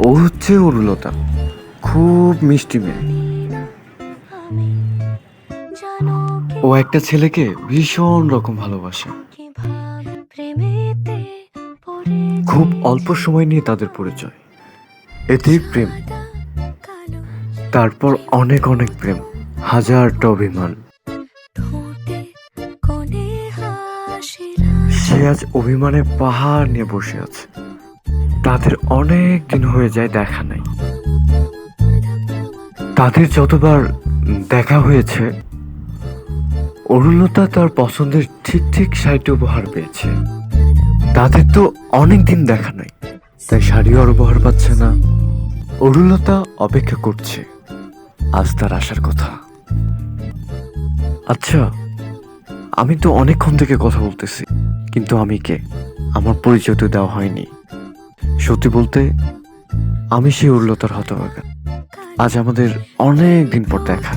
ও হচ্ছে অরুলতা, খুব মিষ্টি মেয়ে। ও একটা ছেলেকে ভীষণ রকম ভালোবাসে। খুব অল্প সময় নিয়ে তাদের পরিচয়, এতেই প্রেম। তারপর অনেক অনেক প্রেম, হাজারটা অভিমান। সে আজ অভিমানের পাহাড় নিয়ে বসে আছে। তাদের অনেক দিন হয়ে যায় দেখা নাই। তাদের যতবার দেখা হয়েছে, অরুলতা তার পছন্দের ঠিক ঠিক শাড়িটি উপহার পেয়েছে। তাদের তো অনেক দিন দেখা নাই, তাই শাড়িও আর উপহার পাচ্ছে না। অরুলতা অপেক্ষা করছে, আজ তার আসার কথা। আচ্ছা, আমি তো অনেকক্ষণ থেকে কথা বলতেছি, কিন্তু আমি কে? আমার পরিচয় তো দেওয়া হয়নি। সত্যি বলতে, আমি সেই অরুলতার হতভাগা। আজ আমাদের অনেক দিন পর দেখা।